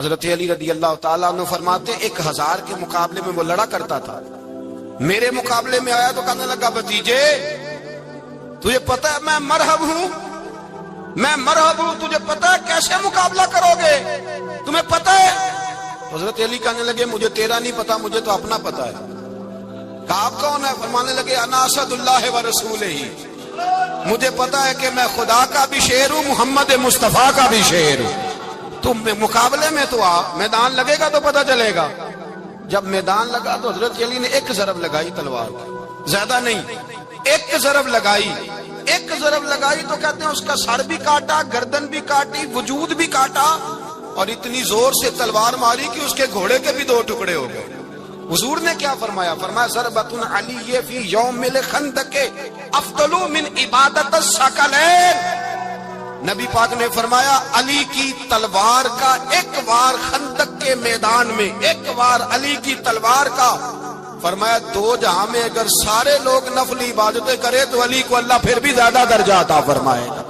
حضرت علی رضی اللہ تعالیٰ عنہ فرماتے 1000 کے مقابلے میں وہ لڑا کرتا تھا، میرے مقابلے میں آیا تو کہنے لگا بھتیجے تجھے پتہ ہے میں مرحب ہوں، تجھے پتہ ہے کیسے مقابلہ کرو گے، تمہیں پتہ ہے؟ حضرت علی کہنے لگے مجھے تیرا نہیں پتا، مجھے تو اپنا پتا ہے۔ کہا آپ کون ہے؟ فرمانے لگے انا اسد اللہ و رسولہ، مجھے پتا ہے کہ میں خدا کا بھی شیر ہوں، محمد مصطفیٰ کا بھی شیر ہوں۔ تم مقابلے میں تو آ، میدان لگے گا تو پتا چلے گا۔ جب میدان لگا تو حضرت علی نے ایک ضرب لگائی تلوار، زیادہ نہیں، ایک ضرب لگائی تو کہتے ہیں اس کا سر بھی کاٹا، گردن بھی کاٹی، وجود بھی کاٹا، اور اتنی زور سے تلوار ماری کہ اس کے گھوڑے کے بھی 2 ٹکڑے ہو گئے۔ حضور نے کیا فرمایا؟ فرمایا ضربۃ علی فی یوم الخندق افضل من عبادت الثقلین۔ نبی پاک نے فرمایا علی کی تلوار کا ایک وار خندق کے میدان میں، ایک وار علی کی تلوار کا، فرمایا 2 جہاں میں اگر سارے لوگ نفل عبادتیں کرے تو علی کو اللہ پھر بھی زیادہ درجہ عطا فرمائے گا۔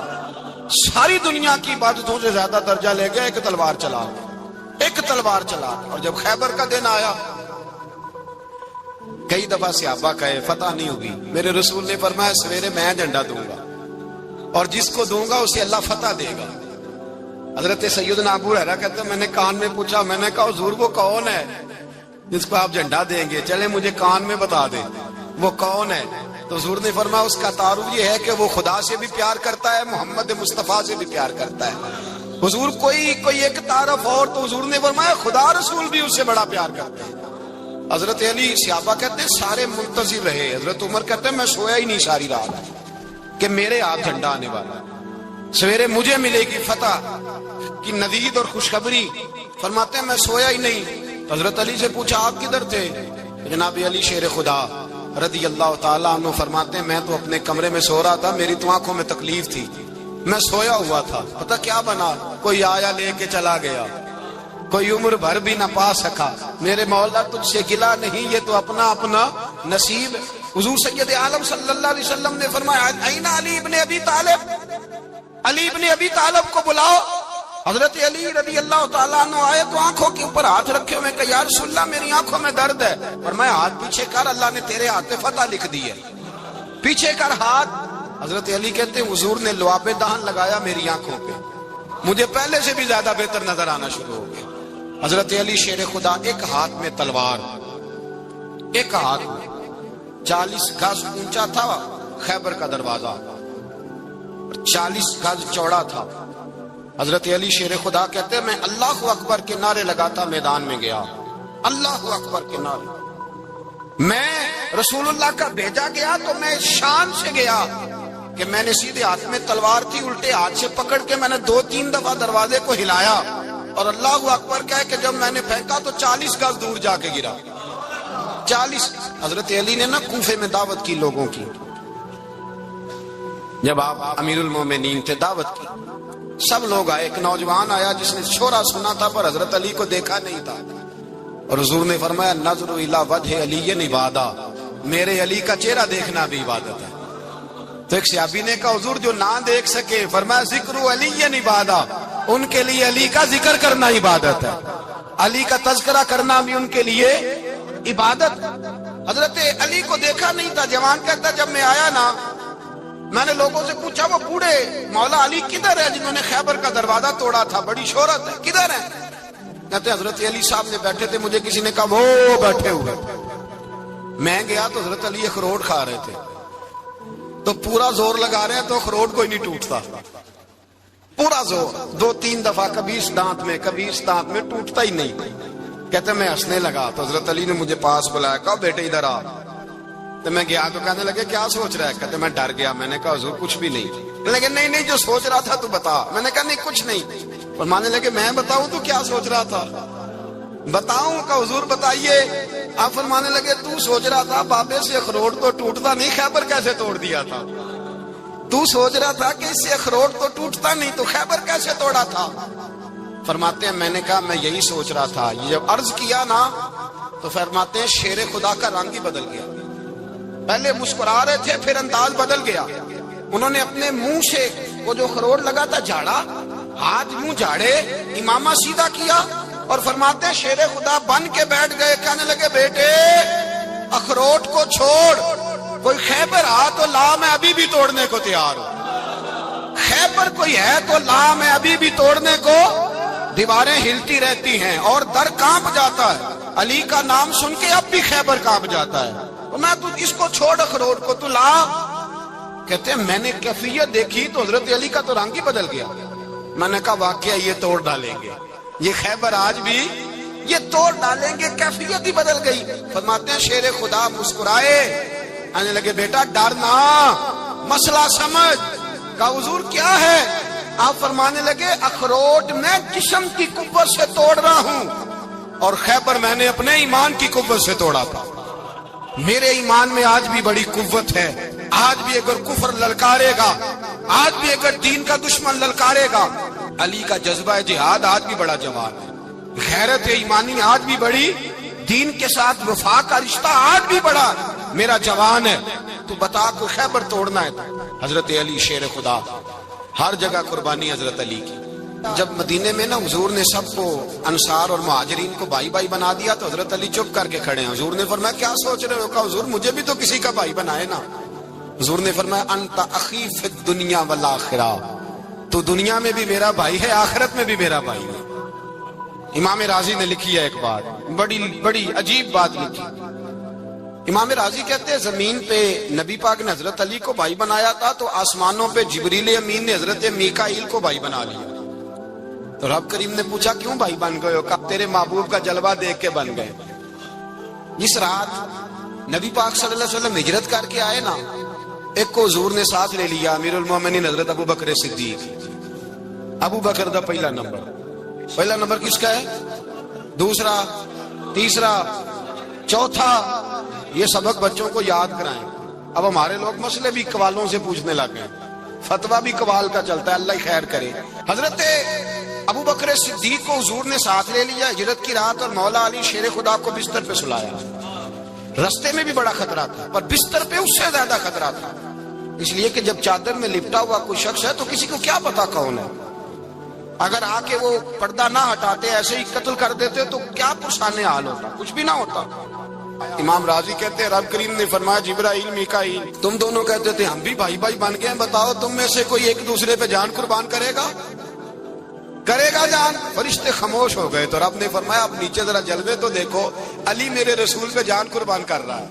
ساری دنیا کی عبادتوں سے زیادہ درجہ لے گئے، ایک تلوار چلا۔ اور جب خیبر کا دن آیا، کئی دفعہ صحابہ کہے فتح نہیں ہوگی، میرے رسول نے فرمایا سویرے میں جھنڈا دوں گا اور جس کو دوں گا اسے اللہ فتح دے گا۔ حضرت سیدنا ابو ہریرہ کہتے ہیں میں نے کان میں پوچھا، میں نے کہا حضور وہ کون ہے جس کو آپ جھنڈا دیں گے؟ چلے مجھے کان میں بتا دیں وہ کون ہے۔ تو حضور نے فرمایا اس کا تعارف یہ ہے کہ وہ خدا سے بھی پیار کرتا ہے، محمد مصطفیٰ سے بھی پیار کرتا ہے۔ حضور کوئی ایک تعارف اور، تو حضور نے فرمایا خدا رسول بھی اس سے بڑا پیار کرتے ہیں۔ حضرت علی صحابہ کہتے ہیں سارے منتظر رہے، حضرت عمر کہتے ہیں میں سویا ہی نہیں ساری رات کہ میرے ہاتھ جھنڈا آنے والا، سویرے مجھے ملے گی فتح کی نوید اور خوشخبری۔ فرماتے ہیں میں سویا ہی نہیں۔ تو حضرت علی سے پوچھا آپ کدھر تھے؟ جناب علی شیر خدا رضی اللہ تعالیٰ عنہ فرماتے ہیں میں تو اپنے کمرے میں سو رہا تھا، میری تو آنکھوں میں تکلیف تھی، میں سویا ہوا تھا، پتہ کیا بنا؟ کوئی آیا لے کے چلا گیا، کوئی عمر بھر بھی نہ پا سکا۔ میرے مولا تجھ سے گلا نہیں، یہ تو اپنا نصیب۔ حضور سید عالم صلی اللہ علیہ وسلم نے فرمایا این علی ابن ابی طالب، علی ابن ابی طالب کو بلاؤ۔ حضرت علی رضی اللہ تعالیٰ عنہ آئے تو آنکھوں کے اوپر ہاتھ رکھے ہوئے کہ یا رسول اللہ میری آنکھوں میں درد ہے۔ فرمایا ہاتھ پیچھے کر، اللہ نے تیرے ہاتھ پہ فتح لکھ دی ہے، پیچھے کر ہاتھ۔ حضرت علی کہتے ہیں حضور نے لعاب دہن لگایا میری آنکھوں پہ، مجھے پہلے سے بھی زیادہ بہتر نظر آنا شروع ہو گیا۔ حضرت علی شیر خدا ایک ہاتھ میں تلوار، ایک ہاتھ 40 گز اونچا تھا خیبر کا دروازہ، 40 گز چوڑا تھا۔ حضرت علی شیر خدا کہتے ہیں میں اللہ اکبر کے نعرے لگاتا میدان میں گیا، اللہ اکبر کے نعرے۔ میں رسول اللہ کا بھیجا گیا تو میں شان سے گیا کہ میں نے سیدھے ہاتھ میں تلوار تھی، الٹے ہاتھ سے پکڑ کے میں نے 2-3 دفعہ دروازے کو ہلایا اور اللہ اکبر کہہ کہ جب میں نے پھینکا تو 40 گز دور جا کے گرا، 40۔ حضرت علی نے نا کوفے میں دعوت کی لوگوں کی، جب آپ امیر المومنین تھے دعوت کی، سب لوگ آئے۔ ایک نوجوان آیا جس نے شورا سنا تھا پر حضرت علی کو دیکھا نہیں تھا، اور حضور نے فرمایا نظر الی وجہ علی عبادۃ، میرے علی کا چہرہ دیکھنا بھی عبادت ہے۔ تو ایک صحابی نے کہا حضور جو نہ دیکھ سکے، فرمایا ذکر علی عبادۃ، ان کے لیے علی کا ذکر کرنا عبادت ہے، علی کا تذکرہ کرنا بھی ان کے لیے عبادت۔ حضرت علی کو دیکھا نہیں تھا، جوان کہتا جب میں آیا نا میں نے لوگوں سے پوچھا وہ بوڑھے مولا علی کدھر ہے جنہوں نے خیبر کا دروازہ توڑا تھا، بڑی شہرت ہے، کدھر ہے؟ کہتے حضرت علی صاحب نے بیٹھے تھے، مجھے کسی نے کہا وہ بیٹھے ہوئے۔ میں گیا تو حضرت علی اخروٹ کھا رہے تھے، تو پورا زور لگا رہے ہیں تو اخروٹ کوئی نہیں ٹوٹتا، پورا زور 2-3 دفعہ، کبھی اس دانت میں کبھی اس دانت میں، ٹوٹتا ہی نہیں۔ کہتے میں ہنسنے لگا تو حضرت علی نے مجھے پاس بلایا، کہا بیٹے ادھر آ۔ تو میں گیا تو کہنے لگے کیا سوچ رہا ہے؟ کہتے میں ڈر گیا، میں نے کہا حضور کچھ بھی نہیں۔ لیکن نہیں جو سوچ رہا تھا تو بتا۔ میں نے کہا نہیں کچھ نہیں۔ فرمانے لگے میں بتاؤں تو کیا سوچ رہا تھا؟ بتاؤں؟ کہ حضور بتائیے۔ آپ فرمانے لگے تو سوچ رہا تھا بابے سے اخروٹ تو ٹوٹتا نہیں، خیبر کیسے توڑ دیا تھا؟ تو سوچ رہا تھا کہ اس سے اخروٹ تو ٹوٹتا نہیں تو خیبر کیسے توڑا تھا؟ فرماتے ہیں میں نے کہا میں یہی سوچ رہا تھا۔ یہ جب عرض کیا نا تو فرماتے ہیں شیر خدا کا رنگ ہی بدل گیا، پہلے مسکرا رہے تھے پھر انداز بدل گیا۔ انہوں نے اپنے منہ سے وہ جو خروٹ لگا تھا جھاڑا، ہاتھ منہ جھاڑے، امامہ سیدھا کیا اور فرماتے ہیں شیر خدا بن کے بیٹھ گئے، کہنے لگے بیٹے اخروٹ کو چھوڑ، کوئی خیبر آ تو لا، میں ابھی بھی توڑنے کو تیار ہوں، خیبر کوئی ہے تو لا، میں ابھی بھی توڑنے کو، دیواریں ہلتی رہتی ہیں اور در کانپ جاتا ہے، علی کا نام سن کے اب بھی خیبر کانپ جاتا ہے، میں تو اس کو چھوڑ اخروٹ کو تو لا۔ کہتے ہیں میں نے کیفیت دیکھی تو حضرت علی کا تو رنگ ہی بدل گیا، میں نے کہا واقعہ یہ توڑ ڈالیں گے، یہ خیبر آج بھی یہ توڑ ڈالیں گے، کیفیت ہی بدل گئی۔ فرماتے ہیں شیر خدا مسکرائے، آنے لگے بیٹا ڈرنا، مسئلہ سمجھ۔ کہا حضور کیا ہے؟ آپ فرمانے لگے اخروٹ میں جسم کی قوت سے توڑ رہا ہوں اور خیبر میں نے اپنے ایمان کی قوت سے توڑا تھا، میرے ایمان میں آج بھی بڑی قوت ہے، آج بھی اگر کفر للکارے گا، آج بھی اگر دین کا دشمن للکارے گا، علی کا جذبہ جہاد آج بھی بڑا جوان ہے، غیرت ایمانی آج بھی بڑی، دین کے ساتھ وفا کا رشتہ آج بھی بڑا میرا جوان ہے، تو بتا کو خیبر توڑنا ہے۔ حضرت علی شیر خدا، ہر جگہ قربانی حضرت علی کی۔ جب مدینے میں نا حضور نے سب کو انصار اور مہاجرین کو بھائی بھائی بنا دیا تو حضرت علی چپ کر کے کھڑے ہیں۔ حضور نے فرمایا کیا سوچ رہے ہو؟ کہا حضور مجھے بھی تو کسی کا بھائی بنائے نا۔ حضور نے فرمایا انت اخی فی الدنیا والآخرہ، تو دنیا میں بھی میرا بھائی ہے، آخرت میں بھی میرا بھائی ہے۔ امام راضی نے لکھی ہے ایک بات، بڑی عجیب بات لکھی۔ امام راضی کہتے ہیں زمین پہ نبی پاک نے حضرت علی کو بھائی بنایا تھا تو آسمانوں پہ جبریل امین نے حضرت میکائیل کو بھائی بنا لیا۔ تو رب کریم نے پوچھا کیوں بھائی بن گئے ہو؟ کہا تیرے محبوب کا جلوہ دیکھ کے بن گئے۔ جس رات نبی پاک صلی اللہ علیہ وسلم ہجرت کر کے آئے نا، ایک کو حضور نے ساتھ لے لیا، امیر المومنین حضرت ابو بکر صدیق۔ ابو بکر دا پہلا نمبر کس کا ہے؟ دوسرا، تیسرا، چوتھا، یہ سبق بچوں کو یاد کرائیں۔ اب ہمارے لوگ مسئلے بھی قوالوں سے پوچھنے لگ گئے، فتویٰ بھی قوال کا چلتا ہے، اللہ ہی خیر کرے۔ حضرت ابو بکر صدیق کو حضور نے ساتھ لے لیا ہجرت کی رات، اور مولا علی شیر خدا کو بستر پہ سلایا۔ رستے میں بھی بڑا خطرہ تھا پر بستر پہ اس سے زیادہ خطرہ تھا، اس لیے کہ جب چادر میں لپٹا ہوا کوئی شخص ہے تو کسی کو کیا پتا کون ہے، اگر آ کے وہ پردہ نہ ہٹاتے ایسے ہی قتل کر دیتے تو کیا پرسانے حال ہوتا، کچھ بھی نہ ہوتا۔ امام راضی کہتے ہیں رب کریم نے فرمایا جبرائیل میکائیل تم دونوں کہتے تھے ہم بھی بھائی بھائی بن گئے ہیں، بتاؤ تم میں سے کوئی ایک دوسرے پہ جان قربان کرے گا جان؟ فرشتے خاموش ہو گئے تو رب نے فرمایا اب نیچے ذرا جلوے تو دیکھو، علی میرے رسول پہ جان قربان کر رہا ہے،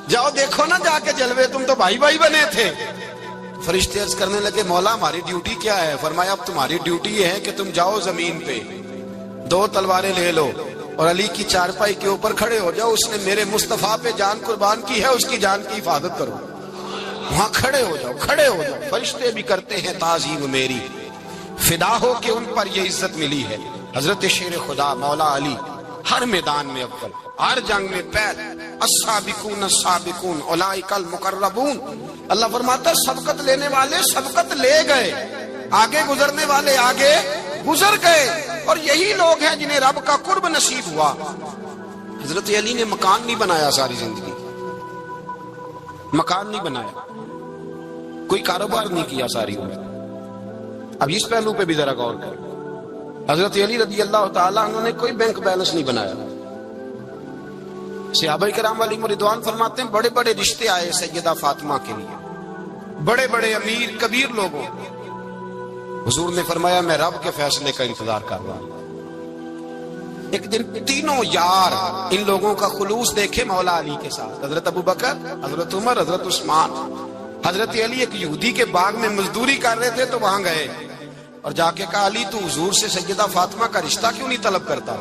جاؤ دیکھو نا جا کے جلوے، تم تو بھائی بھائی بنے تھے۔ فرشتے عرض کرنے لگے مولا ہماری ڈیوٹی کیا ہے؟ فرمایا اب تمہاری ڈیوٹی یہ ہے کہ تم جاؤ زمین پہ 2 تلواریں لے لو اور علی کی چارپائی کے اوپر کھڑے ہو جاؤ، اس نے میرے مصطفیٰ پہ جان قربان کی ہے، اس کی جان کی حفاظت کرو، وہاں کھڑے ہو جاؤ۔ فرشتے بھی کرتے ہیں تعظیم میری، فدا ہو کہ ان پر یہ عزت ملی ہے۔ حضرت شیر خدا مولا علی ہر میدان میں اول، ہر جنگ میں پہل، السابقون السابقون اولئک المقربون۔ اللہ فرماتا ہے سبقت لینے والے سبقت لے گئے، آگے گزرنے والے آگے گزر گئے، اور یہی لوگ ہیں جنہیں رب کا قرب نصیب ہوا۔ حضرت علی نے مکان نہیں بنایا، ساری زندگی مکان نہیں بنایا، کوئی کاروبار نہیں کیا ساری عمر۔ اب اس پہلو پہ بھی ذرا غور کریں، حضرت علی رضی اللہ تعالیٰ انہوں نے کوئی بینک بیلنس نہیں بنایا۔ صحابہ کرام علیہم رضوان فرماتے ہیں بڑے بڑے رشتے آئے سیدہ فاطمہ کے لیے، بڑے بڑے امیر کبیر لوگوں، حضور نے فرمایا میں رب کے فیصلے کا انتظار کر رہا ہوں۔ ایک دن تینوں یار ان لوگوں کا خلوص دیکھے مولا علی کے ساتھ، حضرت ابو بکر، حضرت عمر، حضرت عثمان۔ حضرت علی ایک یہودی کے باغ میں مزدوری کر رہے تھے تو وہاں گئے اور جا کے کہا علی تو حضور سے سیدہ فاطمہ کا رشتہ کیوں نہیں طلب کرتا؟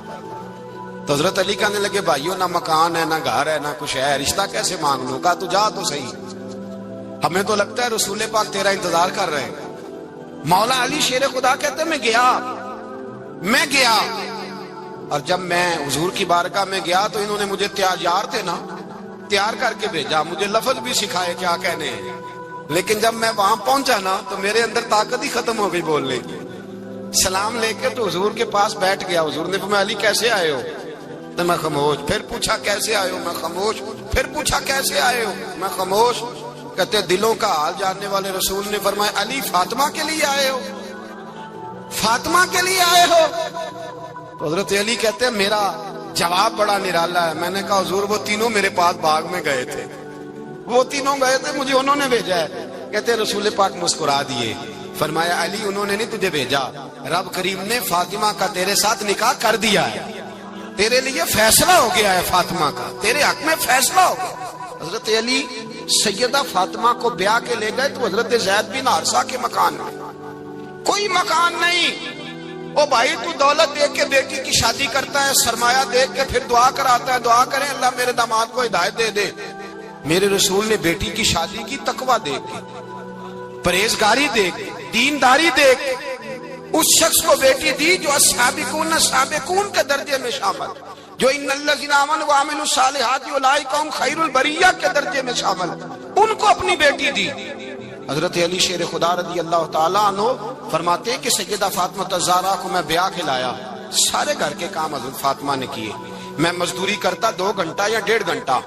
تو حضرت علی کہنے لگے بھائیو نہ مکان ہے نہ گھر ہے نہ کچھ ہے، رشتہ کیسے مانگ لوں؟ کہا تو جا تو صحیح، ہمیں تو لگتا ہے رسول پاک تیرا انتظار کر رہے ہیں۔ مولا علی شیر خدا کہتے میں گیا اور جب میں حضور کی بارگاہ میں گیا تو انہوں نے مجھے تیار کر کے بھیجا، مجھے لفظ بھی سکھائے کیا کہنے ہیں، لیکن جب میں وہاں پہنچا نا تو میرے اندر طاقت ہی ختم ہو گئی بولنے کی۔ سلام لے کے تو حضور کے پاس بیٹھ گیا، حضور نے فرمایا علی کیسے آئے ہو؟ تو میں خاموش، پھر پوچھا کیسے آئے ہو؟ میں خاموش، پھر پوچھا کیسے آئے ہو؟ میں خاموش۔ کہتے دلوں کا حال جاننے والے رسول نے فرمایا علی فاطمہ کے لیے آئے ہو؟ فاطمہ کے لیے آئے ہو؟ تو حضرت علی کہتے ہیں میرا جواب بڑا نرالا ہے. میں نے کہا حضور وہ تینوں میرے پاس باغ میں گئے تھے, وہ تینوں گئے تھے, مجھے انہوں نے بھیجا ہے. کہتے ہیں رسول پاک مسکرا دیے, فرمایا علی انہوں نے نہیں تجھے بھیجا, رب کریم نے فاطمہ کا تیرے ساتھ نکاح کر دیا ہے, تیرے لیے فیصلہ ہو گیا ہے فاطمہ کا, تیرے حق میں فیصلہ ہو گیا. حضرت علی سیدہ فاطمہ کو بیاہ کے لے گئے تو حضرت زید بن حارثہ کے مکان میں, کوئی مکان نہیں. او بھائی تو دولت دیکھ کے بیٹی کی شادی کرتا ہے, سرمایہ دیکھ کے پھر دعا کراتا ہے, دعا کریں اللہ میرے داماد کو ہدایت دے دے. میرے رسول نے بیٹی کی شادی کی تقوی دیکھ کے, پرہیزگاری دیکھ کے, دینداری دیکھ کے اس شخص کو بیٹی دی جو السابقون سابقون کے درجے میں شامل, جو ان الذین آمنوا وعملوا الصالحات اولئک هم خیر البریہ کے درجے میں شامل, ان کو اپنی بیٹی دی. حضرت علی شیر خدا رضی اللہ تعالیٰ عنہ فرماتے ہیں کہ سیدہ فاطمہ الزہرا کو میں بیاہ کے لایا, سارے گھر کے کام حضرت فاطمہ نے کیے. میں مزدوری کرتا 2 گھنٹہ یا 1.5 گھنٹہ,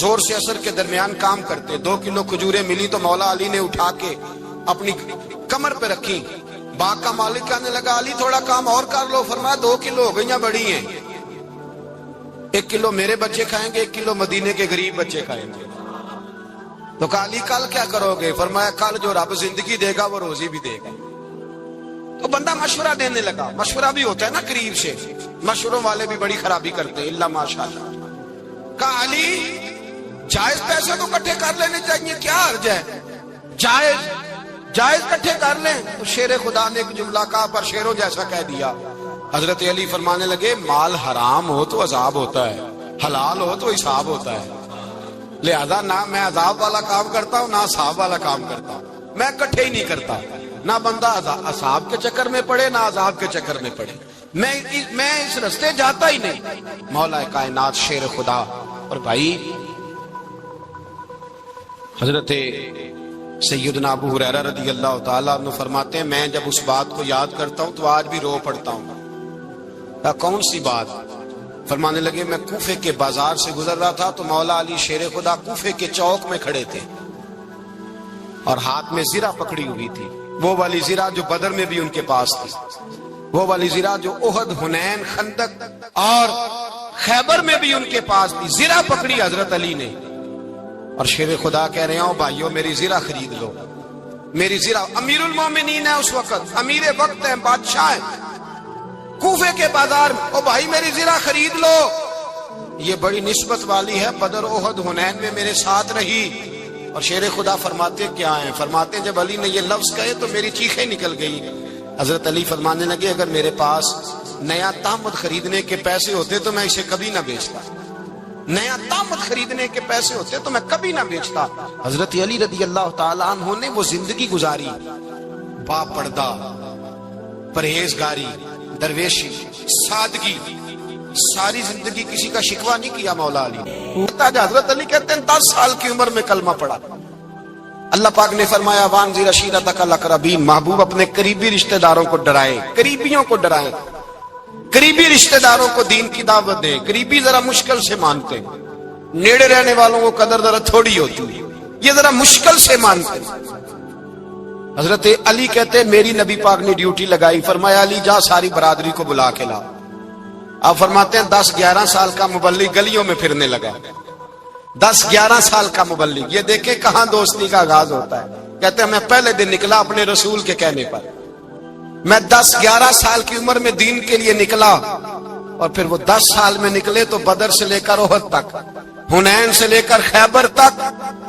زور سے اثر کے درمیان کام کرتے. 2 کلو کھجوریں ملی تو مولا علی نے اٹھا کے اپنی کمر پہ رکھی. باغ کا مالک کہنے لگا علی تھوڑا کام اور کر لو. فرمایا 2 کلو ہو گئیاں بڑی ہیں, 1 کلو میرے بچے کھائیں گے, 1 کلو مدینے کے غریب بچے کھائیں گے. تو کہا علی کل کیا کرو گے؟ فرمایا کل جو رب زندگی دے گا وہ روزی بھی دے گا. تو بندہ مشورہ دینے لگا, مشورہ بھی ہوتا ہے نا قریب سے, مشوروں والے بھی بڑی خرابی کرتے ہیں اللہ ماشاءاللہ. کہا علی جائز پیسے تو کٹھے کر لینے چاہیے, کیا حرج ہے, جائز کٹھے کر لیں. تو شیر خدا نے ایک جملہ کہا پر شیروں جیسا کہہ دیا. حضرت علی فرمانے لگے مال حرام ہو تو عذاب ہوتا ہے, حلال ہو تو حساب ہوتا ہے. لہذا نہ میں عذاب والا کام کرتا ہوں نہ حساب والا کام کرتا ہوں, میں کٹھے ہی نہیں کرتا. نہ بندہ حساب کے چکر میں پڑے نہ عذاب کے چکر میں پڑے, میں اس رستے جاتا ہی نہیں. مولا کائنات شیر خدا. اور بھائی حضرت سیدنا ابو ہریرہ رضی اللہ تعالیٰ عنہ فرماتے ہیں میں جب اس بات کو یاد کرتا ہوں تو آج بھی رو پڑتا ہوں. کون سی بات؟ فرمانے لگے میں کوفے کے بازار سے گزر رہا تھا تو مولا علی شیر خدا کوفے کے چوک میں کھڑے تھے اور ہاتھ میں زرہ پکڑی ہوئی تھی, وہ والی زرہ جو بدر میں بھی ان کے پاس تھی, وہ والی زرہ جو احد, حنین, خندق اور خیبر میں بھی ان کے پاس تھی. زرہ پکڑی حضرت علی نے اور شیر خدا کہہ رہے ہیں بھائیو میری زرہ خرید لو, میری زرہ. امیر المومنین ہے اس وقت, امیر وقت ہے, بادشاہ ہے, کوفے کے بازار میں, او بھائی میری زرہ خرید لو. یہ بڑی نسبت والی ہے, بدر, احد, حنین میں میرے ساتھ رہی. اور شیر خدا فرماتے کیا ہیں؟ فرماتے جب علی نے یہ لفظ کہے تو میری چیخیں نکل گئی. حضرت علی فرمانے لگے اگر میرے پاس نیا طامت خریدنے کے پیسے ہوتے تو میں اسے کبھی نہ بیچتا, نیا طامت خریدنے کے پیسے ہوتے تو میں کبھی نہ بیچتا. حضرت علی رضی اللہ تعالیٰ عنہ نے وہ زندگی گزاری, با پردہ, پرہیزگاری, درویشی, سادگی, ساری زندگی کسی کا شکوہ نہیں کیا مولا علی. حضرت علی کہتے ہیں 10 سال کی عمر میں کلمہ پڑھا. اللہ پاک نے فرمایا وانذر عشیرتک الاقربین, محبوب اپنے قریبی رشتہ داروں کو ڈرائے, قریبیوں کو ڈرائے, قریبی رشتہ داروں کو دین کی دعوت دیں. قریبی ذرا مشکل سے مانتے, نیڑے رہنے والوں کو قدر ذرا تھوڑی ہوتی, یہ ذرا مشکل سے مانتے. حضرت علی کہتے ہیں میری نبی پاک نے ڈیوٹی لگائی, فرمایا علی جا ساری برادری کو بلا کے لا. آپ فرماتے ہیں 10-11 سال کا مبلغ گلیوں میں پھرنے لگا, 10-11 سال کا مبلغ. یہ دیکھیں کہاں دوستی کا آغاز ہوتا ہے. کہتے ہیں میں پہلے دن نکلا اپنے رسول کے کہنے پر, میں 10-11 سال کی عمر میں دین کے لیے نکلا اور پھر وہ 10 سال میں نکلے تو بدر سے لے کر احد تک, حنین سے لے کر خیبر تک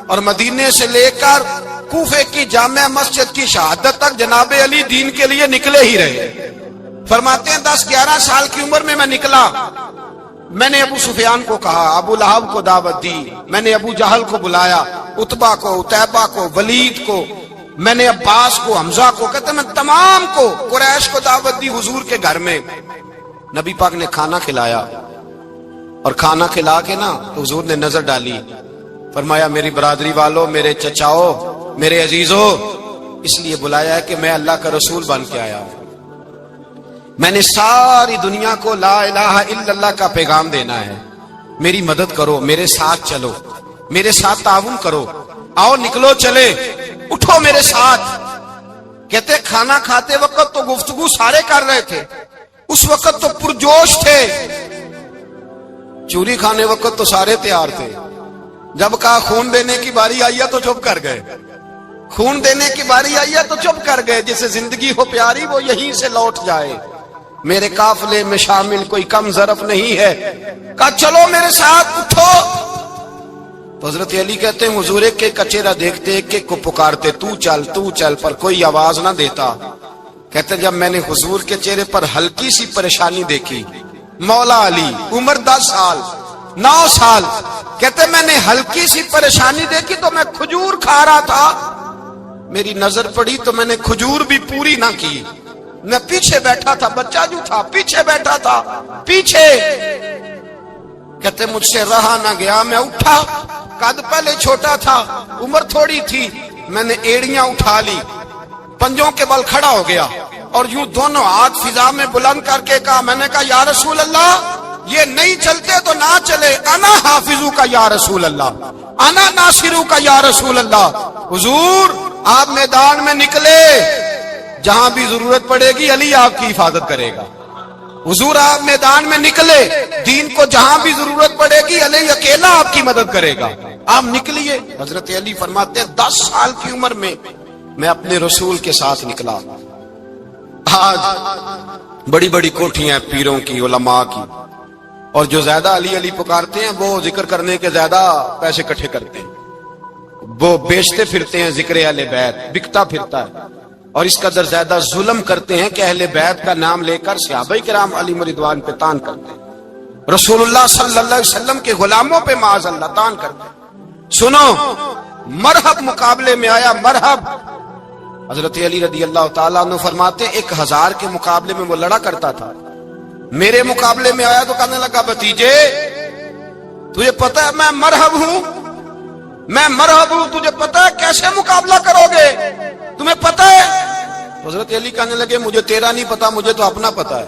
اور مدینے سے لے کر کوفے کی جامع مسجد کی شہادت تک جناب علی دین کے لیے نکلے ہی رہے. فرماتے ہیں 10-11 سال کی عمر میں نکلا. میں نے ابو سفیان کو کہا, ابو لہب کو دعوت دی, میں نے ابو جہل کو بلایا, عتبہ کو, عتیبہ کو, ولید کو, میں نے عباس کو, حمزہ کو, کہتے میں تمام کو, قریش کو دعوت دی حضور کے گھر میں. نبی پاک نے کھانا کھلایا اور کھانا کھلا کے نا حضور نے نظر ڈالی, فرمایا میری برادری والوں, میرے چچاؤ, میرے عزیزوں, اس لیے بلایا ہے کہ میں اللہ کا رسول بن کے آیا ہوں. میں نے ساری دنیا کو لا الہ الا اللہ کا پیغام دینا ہے, میری مدد کرو, میرے ساتھ چلو, میرے ساتھ تعاون کرو, آؤ نکلو چلے, اٹھو میرے ساتھ. کہتے کھانا کھاتے وقت تو گفتگو سارے کر رہے تھے, اس وقت تو پرجوش تھے، چوری کھانے وقت تو سارے تیار تھے، جب کہا خون دینے کی باری آئی ہے تو چپ کر گئے، خون دینے کی باری آئی ہے تو چپ کر گئے، جسے زندگی ہو پیاری وہ یہیں سے لوٹ جائے، میرے قافلے میں شامل کوئی کم ظرف نہیں ہے، کہا چلو میرے ساتھ اٹھو۔ تو حضرت علی کہتے ہیں حضور ایک کا چہرہ دیکھتے ایک کو پکارتے تو چل، پر کوئی آواز نہ دیتا۔ کہتے جب میں نے حضور کے چہرے پر ہلکی سی پریشانی دیکھی، مولا علی عمر 10 سال 9 سال، کہتے میں نے ہلکی سی پریشانی دیکھی تو میں کھجور کھا رہا تھا، میری نظر پڑی تو میں نے کھجور بھی پوری نہ کی، میں پیچھے بیٹھا تھا، بچہ جو تھا پیچھے بیٹھا تھا پیچھے، کہتے مجھ سے رہا نہ گیا، میں اٹھا، قد پہلے چھوٹا تھا عمر تھوڑی تھی، میں نے ایڑیاں اٹھا لی، پنجوں کے بل کھڑا ہو گیا اور یوں دونوں ہاتھ فضا میں بلند کر کے کہا، میں نے کہا یا رسول اللہ یہ نہیں چلتے تو نہ چلے، انا حافظو کا یا رسول اللہ، انا ناصرو کا یا رسول اللہ۔ حضور آپ میدان میں نکلے، جہاں بھی ضرورت پڑے گی علی آپ کی حفاظت کرے گا، حضور آپ میدان میں نکلے، دین کو جہاں بھی ضرورت پڑے گی علی اکیلا آپ کی مدد کرے گا، آپ نکلیے۔ حضرت علی فرماتے ہیں 10 سال کی عمر میں میں اپنے رسول کے ساتھ نکلا۔ آج بڑی بڑی کوٹھیاں پیروں کی، علماء کی، اور جو زیادہ علی علی پکارتے ہیں وہ ذکر کرنے کے زیادہ پیسے اکٹھے کرتے ہیں، وہ بیچتے پھرتے ہیں ذکر اہل بیت، بکتا پھرتا ہے، اور اس قدر زیادہ ظلم کرتے ہیں کہ اہل بیت کا نام لے کر صحابہ کرام علی رضوان پہ تان کرتے ہیں، رسول اللہ صلی اللہ علیہ وسلم کے غلاموں پہ معاذ اللہ تان کرتے ہیں۔ سنو، مرحب مقابلے میں آیا، مرحب۔ حضرت علی رضی اللہ تعالیٰ عنہ فرماتے ہیں 1000 کے مقابلے میں وہ لڑا کرتا تھا، میرے مقابلے میں آیا تو کہنے لگا بھتیجے تجھے پتہ ہے میں مرحب ہوں، میں مرحب ہوں، تجھے پتہ ہے کیسے مقابلہ کرو گے، تمہیں پتہ ہے؟ حضرت علی کہنے لگے مجھے تیرا نہیں پتا، مجھے تو اپنا پتا ہے۔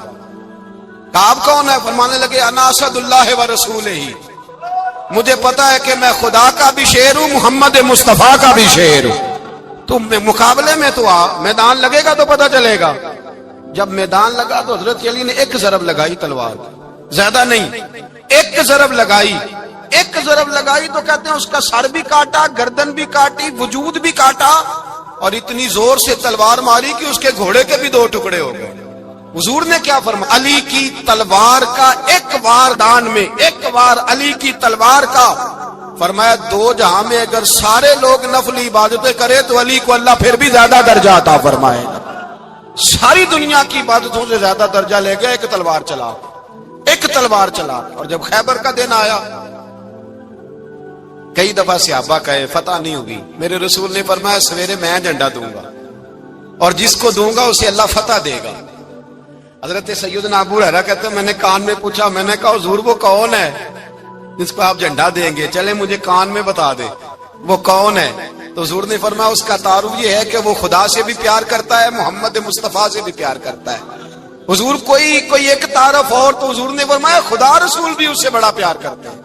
کعب کون ہے؟ فرمانے لگے انا اسد اللہ و رسولہ، مجھے پتا ہے کہ میں خدا کا بھی شیر ہوں، محمد مصطفیٰ کا بھی شیر ہوں، تم مقابلے میں تو آ، میدان لگے گا تو پتا چلے گا۔ جب میدان لگا تو حضرت علی نے ایک ضرب لگائی تلوار کی، زیادہ نہیں، ایک ضرب لگائی، ایک ضرب لگائی تو کہتے ہیں اس کا سر بھی کاٹا، گردن بھی کاٹی، وجود بھی کاٹا، اور اتنی زور سے تلوار ماری کہ اس کے گھوڑے کے بھی 2 ٹکڑے ہو گئے۔ حضور نے کیا فرمایا؟ علی کی تلوار کا ایک وار دان میں، ایک وار علی کی تلوار کا، فرمایا 2 جہاں میں اگر سارے لوگ نفلی عبادتیں کرے تو علی کو اللہ پھر بھی زیادہ درجہ عطا فرمائے گا، ساری دنیا کی عبادتوں سے زیادہ درجہ لے گیا، ایک تلوار چلا، ایک تلوار چلا۔ اور جب خیبر کا دن آیا، کئی دفعہ صحابہ کہے فتح نہیں ہوگی، میرے رسول نے فرمایا سویرے میں جھنڈا دوں گا اور جس کو دوں گا اسے اللہ فتح دے گا۔ حضرت سیدنا ابو ہریرہ کہتے ہیں میں نے کان میں پوچھا، میں نے کہا حضور وہ کون ہے جس کو آپ جھنڈا دیں گے، چلے مجھے کان میں بتا دے وہ کون ہے؟ تو حضور نے فرمایا اس کا تعارف یہ ہے کہ وہ خدا سے بھی پیار کرتا ہے، محمد مصطفیٰ سے بھی پیار کرتا ہے۔ حضور کوئی ایک تعارف اور، تو حضور نے فرمایا خدا رسول بھی اس سے بڑا پیار کرتے ہیں۔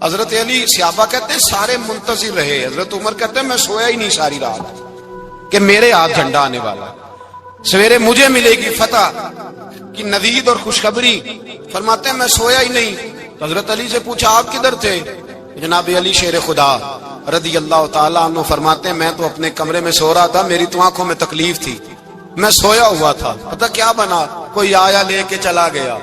حضرت علی صحابہ کہتے ہیں سارے منتظر رہے، حضرت عمر کہتے ہیں میں سویا ہی نہیں ساری رات کہ میرے ہاتھ جھنڈا آنے والا، سویرے مجھے ملے گی فتح کی نوید اور خوشخبری، فرماتے ہیں میں سویا ہی نہیں۔ تو حضرت علی سے پوچھا آپ کدھر تھے؟ جناب علی شیر خدا رضی اللہ تعالیٰ عنہ فرماتے ہیں میں تو اپنے کمرے میں سو رہا تھا، میری تو آنکھوں میں تکلیف تھی، میں سویا ہوا تھا، پتہ کیا بنا، کوئی آیا لے کے چلا گیا،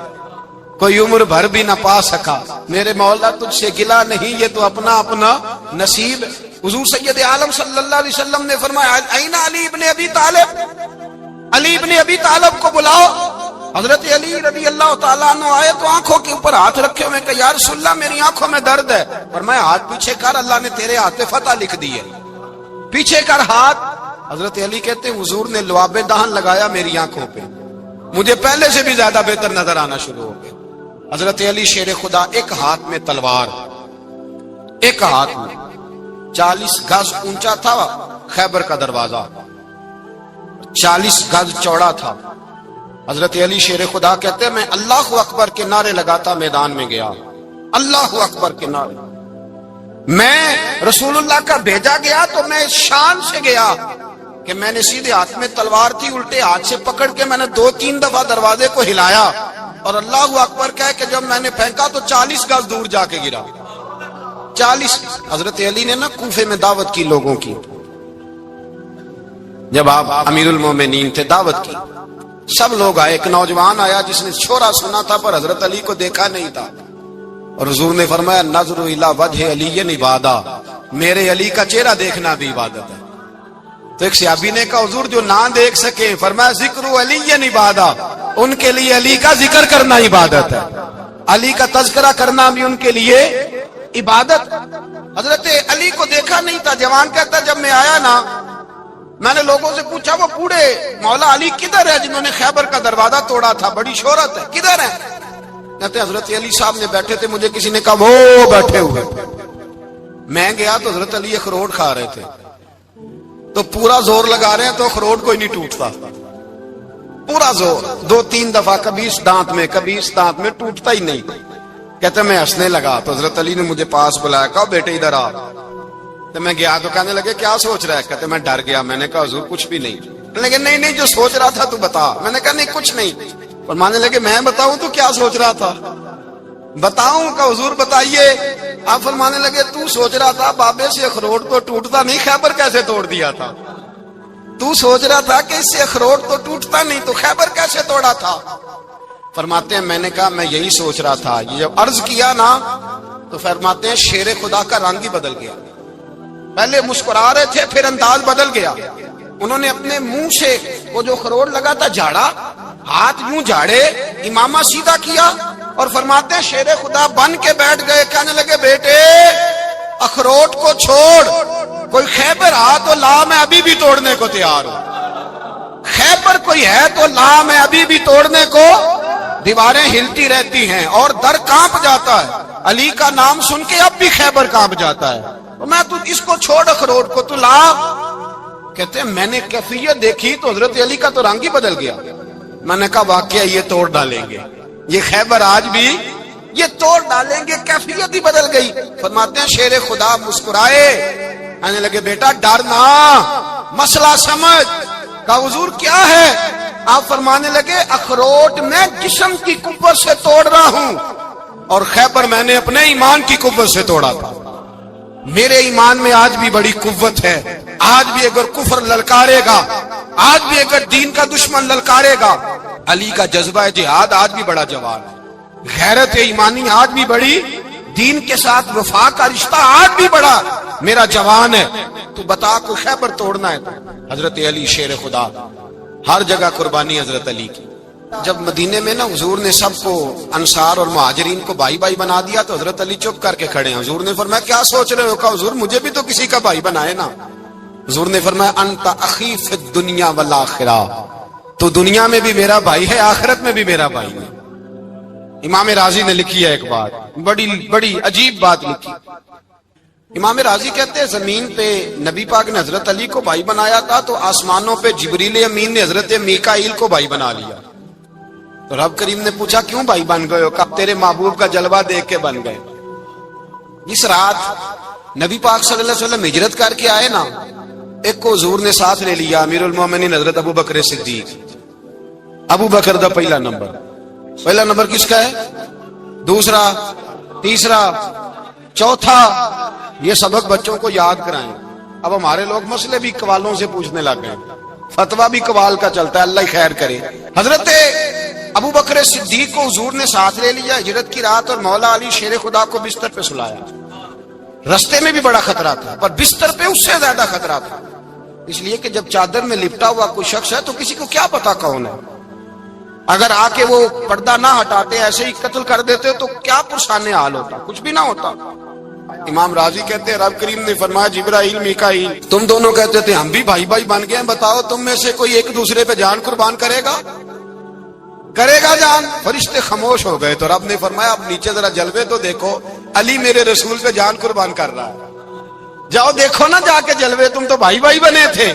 کوئی عمر بھر بھی نہ پا سکا، میرے مولا تجھ سے گلا نہیں، یہ تو اپنا اپنا نصیب۔ حضور سید عالم صلی اللہ علیہ وسلم نے فرمایا این علی ابن ابی طالب، علی ابن ابی طالب کو بلاؤ۔ حضرت علی رضی اللہ تعالیٰ عنہ آئے تو آنکھوں کے اوپر ہاتھ رکھے ہوئے کہ یا رسول اللہ میری آنکھوں میں درد ہے، فرمایا ہاتھ پیچھے کر، اللہ نے تیرے ہاتھ پہ فتح لکھ دی ہے، پیچھے کر ہاتھ۔ حضرت علی کہتے ہیں حضور نے لعاب دہن لگایا میری آنکھوں پہ، مجھے پہلے سے بھی زیادہ بہتر نظر آنا شروع ہو گیا۔ حضرت علی شیر خدا ایک ہاتھ میں تلوار، ایک ہاتھ میں 40 گز اونچا تھا خیبر کا دروازہ، 40 گز چوڑا تھا۔ حضرت علی شیر خدا کہتے ہیں میں اللہ اکبر کے نعرے لگاتا میدان میں گیا، اللہ اکبر کے نعرے، میں رسول اللہ کا بھیجا گیا تو میں شان سے گیا کہ میں نے سیدھے ہاتھ میں تلوار تھی، الٹے ہاتھ سے پکڑ کے میں نے 2-3 دفعہ دروازے کو ہلایا اور اللہ اکبر کہہ کہ جب میں نے پھینکا تو 40 گز دور جا کے گرا۔ 40۔ حضرت علی نے نا کوفے میں دعوت کی لوگوں کی، جب آپ امیر المومنین تھے، دعوت کی، سب لوگ آئے۔ ایک نوجوان آیا جس نے چھوڑا سنا تھا پر حضرت علی کو دیکھا نہیں تھا، اور حضور نے فرمایا نظر الی وجہ علی عبادہ، میرے علی کا چہرہ دیکھنا بھی عبادت ہے۔ تو ایک صحابی نے کہا حضور جو نہ دیکھ سکے، فرمایا ذکر علی عبادہ، ان کے لیے علی کا ذکر کرنا عبادت ہے، علی کا تذکرہ کرنا بھی ان کے لیے عبادت۔ حضرت علی کو دیکھا نہیں تھا۔ جوان کہتا جب میں آیا نا، میں نے لوگوں سے پوچھا وہ بوڑھے مولا علی کدھر ہے جنہوں نے خیبر کا دروازہ توڑا تھا، بڑی شہرت ہے، کدھر ہے؟ کہتے حضرت علی صاحب نے بیٹھے تھے، مجھے کسی نے کہا وہ بیٹھے ہوئے۔ میں گیا تو حضرت علی اخروٹ کھا رہے تھے، تو پورا زور لگا رہے ہیں تو اخروٹ کوئی نہیں ٹوٹتا، پورا زور 2-3 دفعہ، کبھی اس دانت میں کبھی اس دانت میں، ٹوٹتا ہی نہیں۔ کہتے میں ہنسنے لگا تو حضرت علی نے مجھے پاس بلایا، کہا بیٹے ادھر آ۔ تو میں گیا تو کہنے لگے کیا سوچ رہا ہے؟ کہتے میں ڈر گیا۔ میں نے کہا حضور کچھ بھی نہیں۔ لیکن نہیں جو سوچ رہا تھا تو بتا۔ میں نے کہا نہیں کچھ نہیں۔ فرمانے لگے میں بتاؤں تو کیا سوچ رہا تھا؟ بتاؤں؟ کہ حضور بتائیے۔ آپ فرمانے لگے تو سوچ رہا تھا بابے سے اخروٹ تو ٹوٹتا نہیں، خیبر کیسے توڑ دیا تھا؟ تو سوچ رہا تھا کہ اس سے اخروٹ تو ٹوٹتا نہیں تو خیبر کیسے توڑا تھا؟ فرماتے ہیں میں نے کہا میں یہی سوچ رہا تھا۔ یہ جب عرض کیا نا تو فرماتے ہیں شیر خدا کا رنگ ہی بدل گیا، پہلے مسکرا رہے تھے پھر انداز بدل گیا۔ انہوں نے اپنے منہ سے وہ جو خروٹ لگا تھا جھاڑا، ہاتھ یوں جھاڑے، امامہ سیدھا کیا اور فرماتے ہیں شیر خدا بن کے بیٹھ گئے۔ کہنے لگے بیٹے اخروٹ کو چھوڑ، کوئی خیبر آ تو لا، میں ابھی بھی توڑنے کو تیار ہوں۔ خیبر کوئی ہے تو لا، میں ابھی بھی توڑنے کو۔ دیواریں ہلتی رہتی ہیں اور در کانپ جاتا ہے، علی کا نام سن کے اب بھی خیبر کانپ جاتا ہے، تو میں تو اس کو چھوڑ اخروٹ کو تو لا۔ کہتے ہیں میں نے کیفیت دیکھی تو حضرت علی کا تو رنگ ہی بدل گیا۔ میں نے کہا واقعہ یہ توڑ ڈالیں گے، یہ خیبر آج بھی یہ توڑ ڈالیں گے، کیفیت ہی بدل گئی۔ فرماتے ہیں شیر خدا مسکرائے، کہنے لگے بیٹا ڈرنا، مسئلہ سمجھ۔ کہا حضور کیا ہے؟ آپ فرمانے لگے اخروٹ میں جسم کی قوت سے توڑ رہا ہوں اور خیبر میں نے اپنے ایمان کی قوت سے توڑا تھا۔ میرے ایمان میں آج بھی بڑی قوت ہے، آج بھی اگر کفر للکارے گا، آج بھی اگر دین کا دشمن للکارے گا، علی کا جذبہ جہاد آج بھی بڑا جوان ہے، غیرت ایمانی آج بھی بڑی، دین کے ساتھ وفا کا رشتہ آج بھی بڑا میرا جوان ہے۔ تو بتا کو خیبر توڑنا ہے تو حضرت علی شیر خدا، ہر جگہ قربانی حضرت علی کی۔ جب مدینے میں نا حضور نے سب کو انصار اور مہاجرین کو بھائی بھائی بنا دیا تو حضرت علی چپ کر کے کھڑے ہیں۔ حضور نے فرمایا کیا سوچ رہے ہو؟ کہا حضور مجھے بھی تو کسی کا بھائی بنائے نا۔ حضور نے فرمایا انت اخی فی الدنیا والآخرہ، تو دنیا میں بھی میرا بھائی ہے، آخرت میں بھی میرا بھائی ہے۔ امام راضی نے لکھی ہے ایک بات، بڑی عجیب بات لکھی۔ امام راضی کہتے ہیں زمین پہ نبی پاک نے حضرت علی کو بھائی بنایا تھا تو آسمانوں پہ جبریل امین نے حضرت میکائیل کو بھائی بنا لیا۔ تو رب کریم نے پوچھا کیوں بھائی بن گئے ہو؟ کہا تیرے محبوب کا جلوہ دیکھ کے بن گئے۔ اس رات نبی پاک صلی اللہ علیہ وسلم ہجرت کر کے آئے نا، ایک کو حضور نے ساتھ لے لیا، امیر المومنین حضرت ابو بکر صدیق۔ ابو بکر دا پہلا نمبر کس کا ہے؟ دوسرا، تیسرا، چوتھا، یہ سبق بچوں کو یاد کرائیں۔ اب ہمارے لوگ مسئلے بھی قوالوں سے پوچھنے لگ گئے، فتویٰ بھی قوال کا چلتا ہے، اللہ خیر کرے۔ حضرت ابو بکر صدیق کو حضور نے ساتھ لے لیا ہجرت کی رات، اور مولا علی شیر خدا کو بستر پہ سلایا۔ رستے میں بھی بڑا خطرہ تھا پر بستر پہ اس سے زیادہ خطرہ تھا، اس لیے کہ جب چادر میں لپٹا ہوا کوئی شخص ہے تو کسی کو کیا پتا کون ہے، اگر آ کے وہ پردہ نہ ہٹاتے ایسے ہی قتل کر دیتے تو کیا پرسان حال ہوتا، کچھ بھی نہ ہوتا۔ امام راضی کہتے ہیں رب کریم نے فرمایا جبرائیل میکائیل تم دونوں کہتے تھے ہم بھی بھائی بھائی بن گئے ہیں، بتاؤ تم میں سے کوئی ایک دوسرے پہ جان قربان کرے گا جان؟ فرشتے خاموش ہو گئے تو رب نے فرمایا اب نیچے ذرا جلوے تو دیکھو، علی میرے رسول پہ جان قربان کر رہا ہے، جاؤ دیکھو نا جا کے جلوے، تم تو بھائی بھائی بنے تھے۔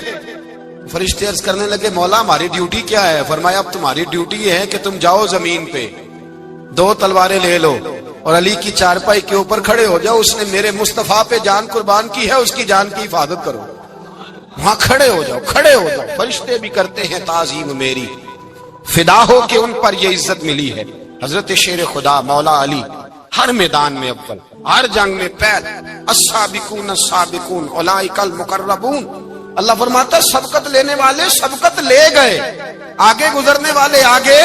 فرشتے عرض کرنے لگے مولا ہماری ڈیوٹی کیا ہے؟ فرمایا اب تمہاری ڈیوٹی یہ ہے کہ تم جاؤ زمین پہ 2 تلواریں لے لو اور علی کی چارپائی کے اوپر کھڑے ہو جاؤ، اس نے میرے مصطفیٰ پہ جان قربان کی ہے، اس کی جان کی حفاظت کرو۔ وہاں کھڑے ہو جاؤ، کھڑے ہو جاؤ، فرشتے بھی کرتے ہیں تعظیم میری، فدا ہو کہ ان پر یہ عزت ملی ہے۔ حضرت شیر خدا مولا علی ہر میدان میں اول، ہر جنگ میں پہل، السابقون السابقون اولئک المقربون۔ اللہ فرماتا ہے سبقت لینے والے سبقت لے گئے، آگے گزرنے والے آگے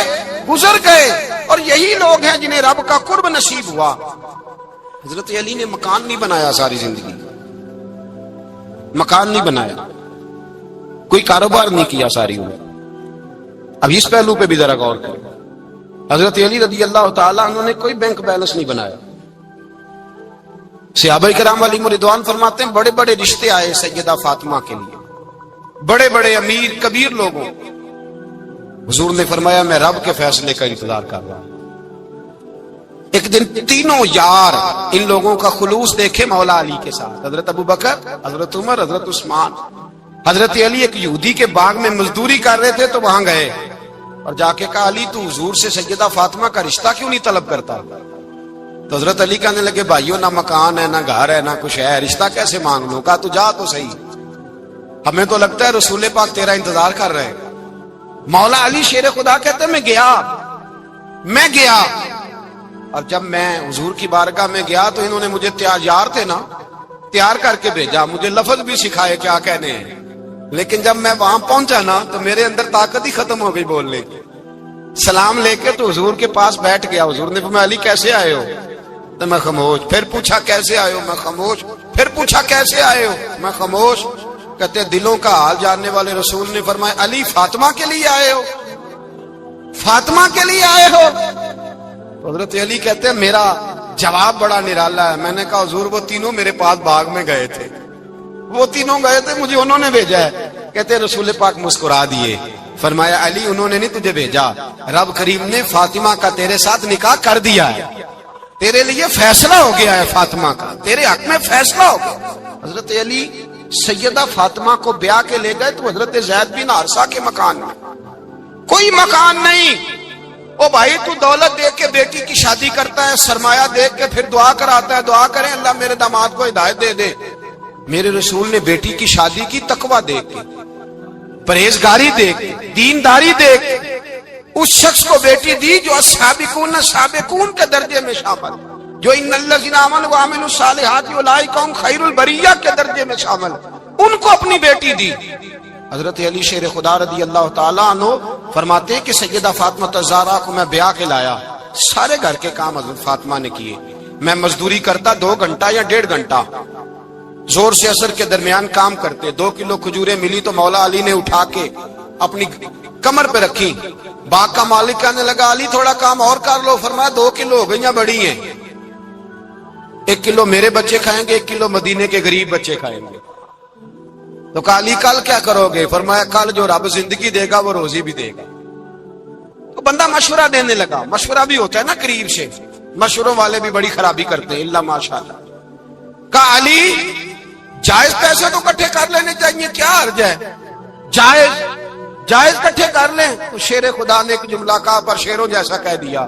گزر گئے، اور یہی لوگ ہیں جنہیں رب کا قرب نصیب ہوا۔ حضرت علی نے مکان نہیں بنایا ساری زندگی، مکان نہیں بنایا، کوئی کاروبار نہیں کیا ساری عمر۔ اب اس پہلو پہ بھی ذرا غور کریں، حضرت علی رضی اللہ تعالیٰ عنہ نے کوئی بینک بیلنس نہیں بنایا۔ صحابہ کرام علیہم رضوان فرماتے ہیں بڑے بڑے رشتے آئے سیدہ فاطمہ کے لیے، بڑے بڑے امیر کبیر لوگوں، حضور نے فرمایا میں رب کے فیصلے کا انتظار کر رہا ہوں۔ ایک دن تینوں یار ان لوگوں کا خلوص دیکھے مولا علی کے ساتھ، حضرت ابو بکر، حضرت عمر، حضرت عثمان۔ حضرت علی ایک یہودی کے باغ میں مزدوری کر رہے تھے تو وہاں گئے اور جا کے کہا علی تو حضور سے سیدہ فاطمہ کا رشتہ کیوں نہیں طلب کرتا؟ تو حضرت علی کہنے لگے بھائیو نہ مکان ہے، نہ گھر ہے، نہ کچھ ہے، رشتہ کیسے مانگ لوں؟ کہا تو جا تو صحیح، ہمیں تو لگتا ہے رسول پاک تیرا انتظار کر رہے ہیں۔ مولا علی شیر خدا کہتے ہیں میں گیا اور جب میں حضور کی بارگاہ میں گیا تو انہوں نے مجھے یار تھے نا، تیار کر کے بھیجا، مجھے لفظ بھی سکھائے کیا کہنے ہیں، لیکن جب میں وہاں پہنچا نا تو میرے اندر طاقت ہی ختم ہو گئی بولنے کی۔ سلام لے کے تو حضور کے پاس بیٹھ گیا، حضور نے فرمایا علی کیسے آئے ہو؟ تو میں خاموش، پھر پوچھا کیسے آئے ہو؟ میں خاموش، پھر پوچھا کیسے آئے ہو؟ میں خاموش۔ کہتے دلوں کا حال جاننے والے رسول نے فرمایا علی فاطمہ کے لیے آئے ہو؟ فاطمہ کے لیے آئے ہو؟ حضرت علی کہتے ہیں میرا جواب بڑا نرالا ہے۔ میں نے کہا حضور وہ تینوں میرے پاس باغ میں گئے تھے، وہ تینوں گئے تھے، مجھے انہوں نے بھیجا ہے۔ کہتے ہیں رسول پاک مسکرا دیے، فرمایا علی انہوں نے نہیں تجھے بھیجا، رب کریم نے فاطمہ کا تیرے ساتھ نکاح کر دیا ہے، تیرے لیے فیصلہ ہو گیا ہے، فاطمہ کا تیرے حق میں فیصلہ ہو گیا۔ حضرت علی سیدہ فاطمہ کو بیاہ کے لے گئے تو حضرت زید بن حارثہ کے مکان میں، کوئی مکان نہیں۔ او بھائی تو دولت دیکھ کے بیٹی کی شادی کرتا ہے، سرمایہ دیکھ کے پھر دعا کراتا ہے، دعا کریں اللہ میرے داماد کو ہدایت دے دے۔ میرے رسول نے بیٹی کی شادی کی تقوی دیکھ کے، پرہیزگاری دیکھ کے، دینداری دیکھ کے، اس شخص کو بیٹی دی جو السابقون السابقون کے درجے میں شامل، جو ان الذین آمنوا وعملوا الصالحات اولئک هم خیر البریہ کے درجے میں شامل، ان کو اپنی بیٹی دی۔ حضرت علی شیر خدا رضی اللہ تعالیٰ عنہ فرماتے ہیں کہ سیدہ فاطمہ الزہرا کو میں بیاہ کے لایا، سارے گھر کے کام حضرت فاطمہ نے کیے، میں مزدوری کرتا 2 گھنٹہ یا 1.5 گھنٹہ، زور سے اثر کے درمیان کام کرتے، 2 کلو کھجوریں ملی تو مولا علی نے اٹھا کے اپنی کمر پہ رکھی۔ باغ کا مالک کہنے لگا علی تھوڑا کام اور کر لو، فرمایا 2 کلو ہو گئی بڑی ہیں، 1 کلو میرے بچے کھائیں گے، 1 کلو مدینے کے غریب بچے کھائیں گے۔ تو کہا علی کل کیا کرو گے؟ فرمایا کل جو رب زندگی دے گا وہ روزی بھی دے گا۔ تو بندہ مشورہ دینے لگا، مشورہ بھی ہوتا ہے نا قریب سے، مشوروں والے بھی بڑی خرابی کرتے ہیں اللہ ماشاءاللہ۔ کہا علی جائز پیسے تو اکٹھے کر لینے چاہیے، کیا حرج ہے، جائز اکٹھے کر لیں۔ تو شیر خدا نے ایک جملہ کہا پر شیروں جیسا کہہ دیا۔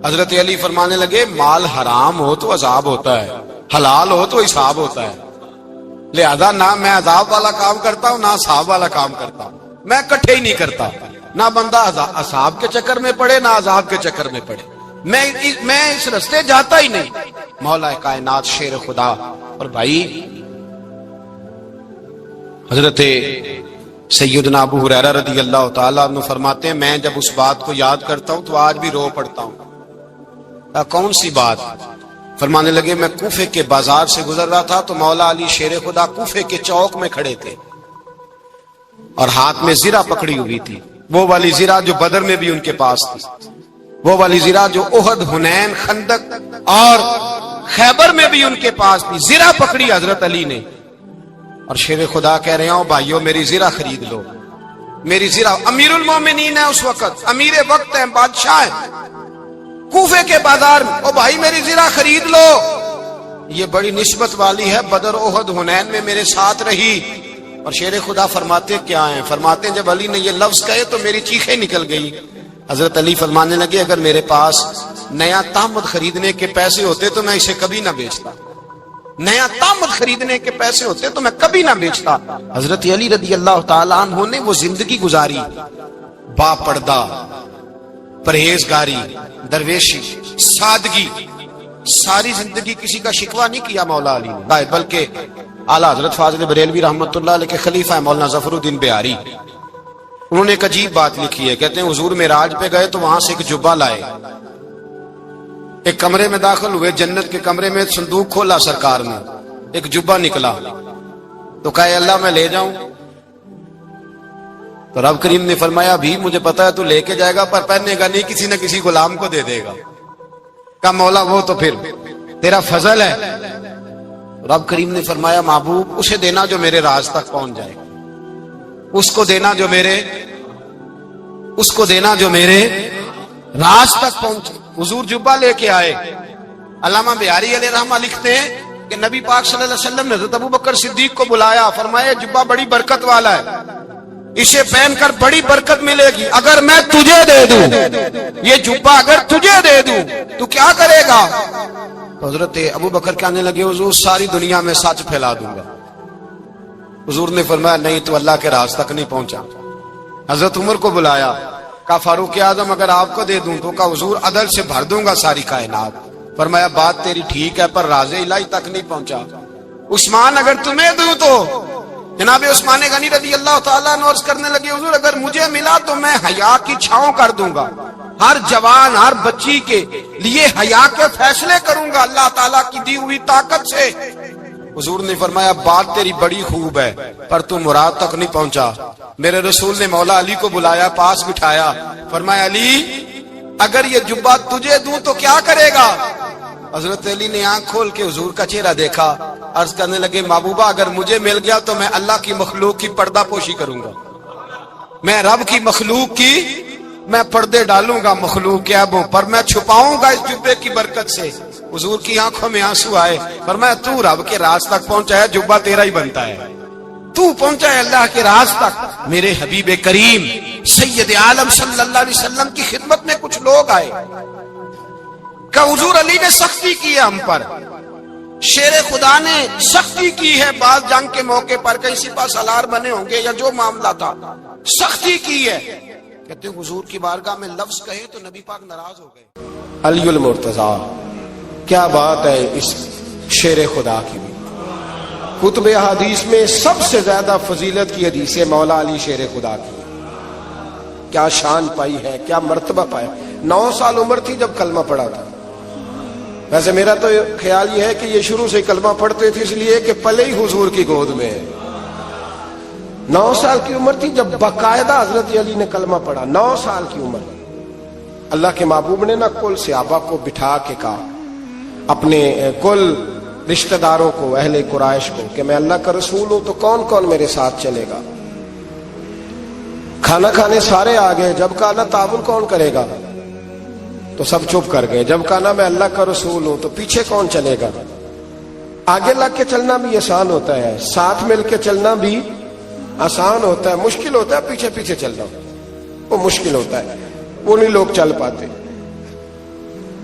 حضرت علی فرمانے لگے مال حرام ہو تو عذاب ہوتا ہے، حلال ہو تو حساب ہوتا ہے، لہذا نہ میں عذاب والا کام کرتا ہوں نہ حساب والا کام کرتا ہوں، میں اکٹھے ہی نہیں کرتا، نہ بندہ حساب کے چکر میں پڑے نہ عذاب کے چکر میں پڑے، میں اس رستے جاتا ہی نہیں۔ مولا کائنات شیر خدا۔ اور بھائی حضرت سیدنا ابو ہریرہ رضی اللہ تعالیٰ عنہ فرماتے ہیں میں جب اس بات کو یاد کرتا ہوں تو آج بھی رو پڑتا ہوں۔ کون سی بات؟ فرمانے لگے میں کوفے کے بازار سے گزر رہا تھا تو مولا علی شیر خدا کوفے کے چوک میں کھڑے تھے اور ہاتھ میں زرہ پکڑی ہوئی تھی، وہ والی زرہ جو بدر میں بھی ان کے پاس تھی، وہ والی زرہ جو احد، حنین، خندق اور خیبر میں بھی ان کے پاس تھی، زرہ پکڑی حضرت علی نے اور شیر خدا کہہ رہے ہوں بھائیو میری زرہ خرید لو، میری زرہ۔ امیر المومنین ہے اس وقت، امیر وقت ہے، بادشاہ ہے کوفے کے بازار میں، او بھائی میری زرہ خرید لو۔ یہ بڑی نسبت والی ہے، بدر، احد، حنین میں میرے ساتھ رہی۔ اور شیر خدا فرماتے کیا ہیں؟ فرماتے ہیں جب علی نے یہ لفظ کہے تو میری چیخیں نکل گئی۔ حضرت علی فرمانے لگے اگر میرے پاس نیا تامد خریدنے کے پیسے ہوتے تو میں اسے کبھی نہ بیچتا، نیا تامت خریدنے کے پیسے ہوتے تو میں کبھی نہ بیچتا۔ حضرت علی رضی اللہ تعالیٰ عنہ نے وہ زندگی گزاری، با پردہ، پرہیزگاری، درویشی، سادگی، ساری زندگی کسی کا شکوہ نہیں کیا مولا علی نے، بلکہ اعلیٰ حضرت فاضل بریلوی رحمۃ اللہ علیہ کے خلیفہ مولانا ظفر الدین بہاری، انہوں نے ایک عجیب بات لکھی ہے، کہتے ہیں حضور معراج پہ گئے تو وہاں سے ایک جبہ لائے، ایک کمرے میں داخل ہوئے، جنت کے کمرے میں صندوق کھولا سرکار نے، ایک جبہ نکلا، تو کہا اللہ میں لے جاؤں؟ تو رب کریم نے فرمایا بھی مجھے پتا ہے تو لے کے جائے گا پر پہننے گا نہیں، کسی نہ کسی غلام کو دے دے گا۔ کہا مولا وہ تو پھر تیرا فضل ہے۔ رب کریم نے فرمایا محبوب اسے دینا جو میرے راز تک پہنچ جائے، اس کو دینا جو میرے راز تک پہنچے۔ حضور جبہ لے کے آئے۔ علامہ بہاری علیہ رحمہ لکھتے ہیں کہ نبی پاک صلی اللہ علیہ وسلم نے حضرت ابوبکر صدیق کو بلایا، فرمایا جبہ بڑی برکت والا ہے، اسے پہن کر بڑی برکت ملے گی، اگر میں تجھے دے دوں، یہ جبہ اگر تجھے دے دوں تو کیا کرے گا؟ تو حضرت ابوبکر کہنے لگے حضور ساری دنیا میں سچ پھیلا دوں گا۔ حضور نے فرمایا نہیں تو اللہ کے راز تک نہیں پہنچا۔ حضرت عمر کو بلایا، کہا فاروق اعظم اگر آپ کو دے دوں تو کہا حضور عدل سے بھر دوں گا ساری کائنات۔ فرمایا بات تیری ٹھیک ہے پر راز الہی تک نہیں پہنچا۔ عثمان اگر تمہیں دوں تو جناب عثمان غنی رضی اللہ تعالیٰ عنہ عرض کرنے لگے حضور اگر مجھے ملا تو میں حیا کی چھاؤں کر دوں گا، ہر جوان ہر بچی کے لیے حیا کے فیصلے کروں گا اللہ تعالیٰ کی دی ہوئی طاقت سے۔ حضور نے فرمایا بات تیری بڑی خوب ہے پر تو مراد تک نہیں پہنچا۔ میرے رسول نے مولا علی کو بلایا، پاس بٹھایا، فرمایا علی اگر یہ جبہ تجھے دوں تو کیا کرے گا؟ حضرت علی نے آنکھ کھول کے حضور کا چہرہ دیکھا، عرض کرنے لگے محبوبہ اگر مجھے مل گیا تو میں اللہ کی مخلوق کی پردہ پوشی کروں گا، میں رب کی مخلوق کی میں پردے ڈالوں گا مخلوق کے عیبوں پر، میں چھپاؤں گا اس جبے کی برکت سے۔ حضور کی آنکھوں میں آنسو آئے، فرمایا تو رب کے راز تک پہنچا ہے، جبہ تیرا ہی بنتا ہے، تو پہنچا ہے اللہ کے راز تک۔ میرے حبیب کریم سید عالم صلی اللہ علیہ وسلم کی خدمت میں کچھ لوگ آئے کہ حضور علی نے سختی کی ہے ہم پر، شیر خدا نے سختی کی ہے، بعض جنگ کے موقع پر کہیں سپہ سالار بنے ہوں گے یا جو معاملہ تھا سختی کی ہے۔ کہتے ہیں حضور کی بارگاہ میں لفظ کہے تو نبی پاک ناراض ہو گئے۔ علی المرتضیٰ کیا بات ہے اس شیر خدا کی بھی، کتب حدیث میں سب سے زیادہ فضیلت کی حدیث ہے مولا علی شیر خدا کی، کیا شان پائی ہے، کیا مرتبہ پایا۔ 9 سال عمر تھی جب کلمہ پڑھا تھا، ویسے میرا تو خیال یہ ہے کہ یہ شروع سے کلمہ پڑھتے تھے اس لیے کہ پلے ہی حضور کی گود میں ہے۔ 9 سال کی عمر تھی جب باقاعدہ حضرت علی نے کلمہ پڑھا، 9 سال کی عمر۔ اللہ کے محبوب نے نہ کل صحابہ کو بٹھا کے کہا، اپنے کل رشتہ داروں کو، اہل قریش کو، کہ میں اللہ کا رسول ہوں تو کون کون میرے ساتھ چلے گا؟ کھانا کھانے سارے آ گئے، جب کہا نہ تعاون کون کرے گا تو سب چپ کر گئے، جب کہا نہ میں اللہ کا رسول ہوں تو پیچھے کون چلے گا؟ آگے لگ کے چلنا بھی آسان ہوتا ہے، ساتھ مل کے چلنا بھی آسان ہوتا ہے، مشکل ہوتا ہے پیچھے پیچھے چلنا، وہ مشکل ہوتا ہے، وہ نہیں لوگ چل پاتے۔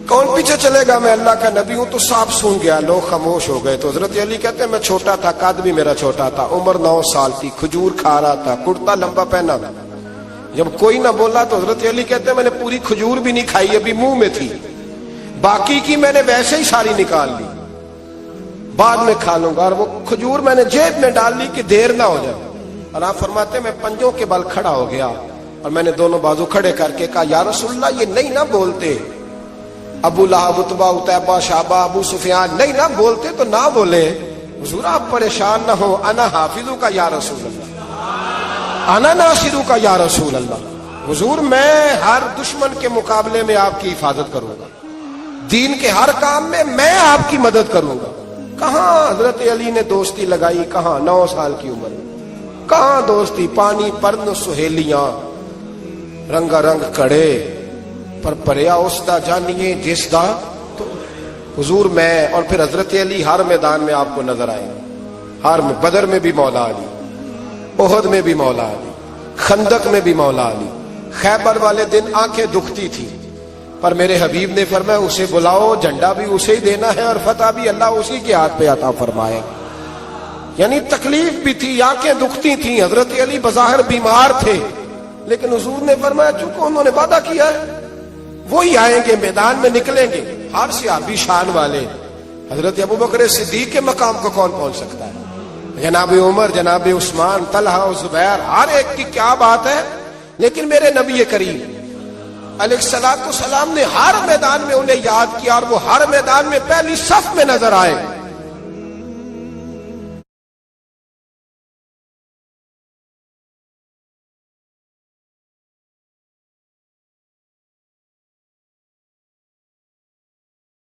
کون پیچھے چلے گا؟ میں اللہ کا نبی ہوں۔ تو سانپ سون گیا، لوگ خاموش ہو گئے۔ تو حضرت علی کہتے ہیں میں چھوٹا تھا، قد بھی میرا چھوٹا تھا، عمر 9 سال تھی، کھجور کھا رہا تھا، کرتا لمبا پہنا تھا۔ جب کوئی نہ بولا تو حضرت علی کہتے ہیں میں نے پوری کھجور بھی نہیں کھائی، ابھی منہ میں تھی، باقی کی میں نے ویسے ہی ساری نکال لی، بعد میں کھا لوں گا، اور وہ کھجور میں نے جیب میں ڈال لی کہ دیر نہ ہو جائے۔ اور آپ فرماتے ہیں میں پنجوں کے بل کھڑا ہو گیا اور میں نے دونوں بازو کھڑے کر کے کہا یا رسول اللہ یہ نہیں نہ بولتے، ابو لہب، عتبہ، عتیبہ، شعبہ، ابو سفیان نہیں نہ بولتے تو نہ بولے، حضور آپ پریشان نہ ہو، انا حافظوں کا یا رسول اللہ، انا ناصروں کا یا رسول اللہ، حضور میں ہر دشمن کے مقابلے میں آپ کی حفاظت کروں گا، دین کے ہر کام میں آپ کی مدد کروں گا۔ کہاں حضرت علی نے دوستی لگائی، کہاں 9 سال کی عمر میں، کہاں دوستی، پانی پرن سہیلیاں، رنگا رنگ کڑے پر پریا اس دا جانیے جس دا تو حضور میں۔ اور پھر حضرت علی ہر میدان میں آپ کو نظر آئے، ہر بدر میں بھی مولا علی، احد میں بھی مولا علی، خندق میں بھی مولا علی، خیبر والے دن آنکھیں دکھتی تھی، پر میرے حبیب نے فرمایا اسے بلاؤ، جھنڈا بھی اسے ہی دینا ہے اور فتح بھی اللہ اسی کے ہاتھ پہ عطا فرمائے. یعنی تکلیف بھی تھی، آنکھیں دکھتی تھیں، حضرت علی بظاہر بیمار تھے، لیکن حضور نے فرمایا چونکہ انہوں نے وعدہ کیا ہے وہی آئیں گے، میدان میں نکلیں گے. ہر صحابی شان والے. حضرت ابوبکر صدیق کے مقام کو کون پہنچ سکتا ہے؟ جناب عمر، جناب عثمان، طلحہ و زبیر، ہر ایک کی کیا بات ہے. لیکن میرے نبی کریم علیہ الصلوۃ والسلام نے ہر میدان میں انہیں یاد کیا، اور وہ ہر میدان میں پہلی صف میں نظر آئے.